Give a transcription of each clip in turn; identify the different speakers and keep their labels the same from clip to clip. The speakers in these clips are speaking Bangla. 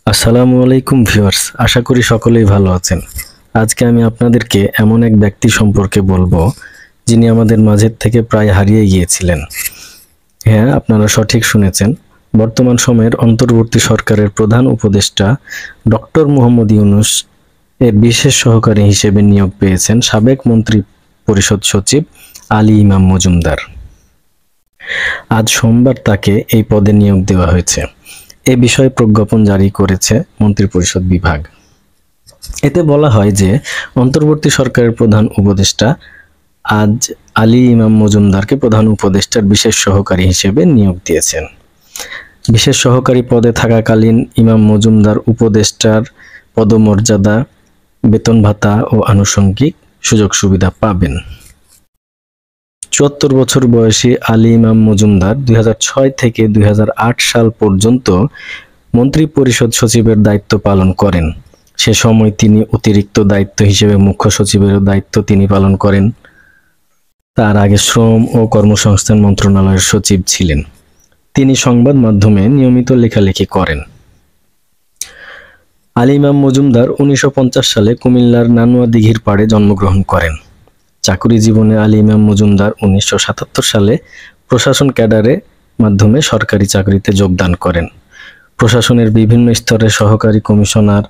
Speaker 1: আসসালামু আলাইকুম ভিউয়ার্স, আশা করি সকলেই ভালো আছেন। আজকে আমি আপনাদেরকে এমন এক ব্যক্তি সম্পর্কে বলবো যিনি আমাদের মাঝের থেকে প্রায় হারিয়ে গিয়েছিলেন। হ্যাঁ, আপনারা সঠিক শুনেছেন। বর্তমান সময়ের অন্তর্বর্তী সরকারের প্রধান উপদেষ্টা ডক্টর মোহাম্মদ ইউনূস এর বিশেষ সহকারী হিসেবে নিয়োগ পেয়েছেন সাবেক মন্ত্রী পরিষদ সচিব আলী ইমাম মজুমদার। আজ সোমবার তাকে এই পদে নিয়োগ দেওয়া হয়েছে। এ বিষয়ে প্রজ্ঞাপন জারি করেছে মন্ত্রিপরিষদ বিভাগ। এতে বলা হয় যে অন্তর্বর্তী সরকারের প্রধান উপদেষ্টা আজ আলী ইমাম মজুমদারকে প্রধান উপদেষ্টার বিশেষ সহকারী হিসেবে নিয়োগ দিয়েছেন। বিশেষ সহকারী পদে থাকাকালীন ইমাম মজুমদার উপদেষ্টার পদমর্যাদা, বেতন ভাতা ও আনুষঙ্গিক সুযোগ সুবিধা পাবেন। ৭৪ বছর বয়সী আলী ইমাম মজুমদার ২০০৬ থেকে ২০০৮ সাল পর্যন্ত মন্ত্রিপরিষদ সচিবের দায়িত্ব পালন করেন। সে সময় তিনি অতিরিক্ত দায়িত্ব হিসেবে মুখ্য সচিবের দায়িত্ব তিনি পালন করেন। তার আগে শ্রম ও কর্মসংস্থান মন্ত্রণালয়ের সচিব ছিলেন। তিনি সংবাদ মাধ্যমে নিয়মিত লেখালেখি করেন। আলী ইমাম মজুমদার ১৯৫০ সালে কুমিল্লার নানুয়া দিঘির পাড়ে জন্মগ্রহণ করেন। চাকুরি জীবনে আলী ইমাম মজুমদার ১৯৭৭ সালে প্রশাসন ক্যাডারের মাধ্যমে সরকারি চাকরিতে যোগদান করেন। প্রশাসনের বিভিন্ন স্তরে সহকারী কমিশনার,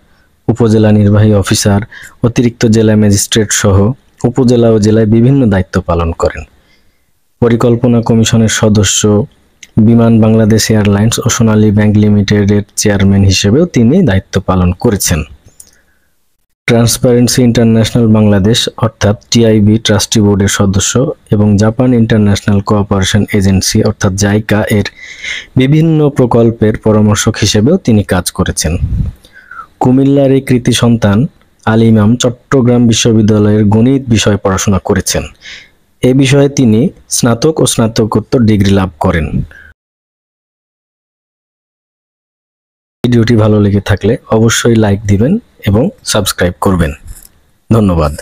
Speaker 1: উপজেলা নির্বাহী অফিসার, অতিরিক্ত জেলা ম্যাজিস্ট্রেট সহ উপজেলা ও জেলায় বিভিন্ন দায়িত্ব পালন করেন। পরিকল্পনা কমিশনের সদস্য, বিমান বাংলাদেশ এয়ারলাইন্স ও সোনালী ব্যাংক লিমিটেডের চেয়ারম্যান হিসেবেও তিনি দায়িত্ব পালন করেছেন। ট্রান্সপারেন্সি ইন্টারন্যাশনাল বাংলাদেশ অর্থাৎ টিআইবি ট্রাস্টি বোর্ডের সদস্য এবং জাপান ইন্টারন্যাশনাল কোঅপারেশন এজেন্সি অর্থাৎ জাইকা এর বিভিন্ন প্রকল্পের পরামর্শক হিসেবেও তিনি কাজ করেছেন। কুমিল্লার এই কৃতি সন্তান আলী ইমাম চট্টগ্রাম বিশ্ববিদ্যালয়ের গণিত বিষয়ে পড়াশোনা করেছেন। এ বিষয়ে তিনি স্নাতক ও স্নাতকোত্তর ডিগ্রি লাভ করেন। ভিডিওটি ভালো লেগে থাকলে অবশ্যই লাইক দিবেন এবং সাবস্ক্রাইব করবেন। ধন্যবাদ।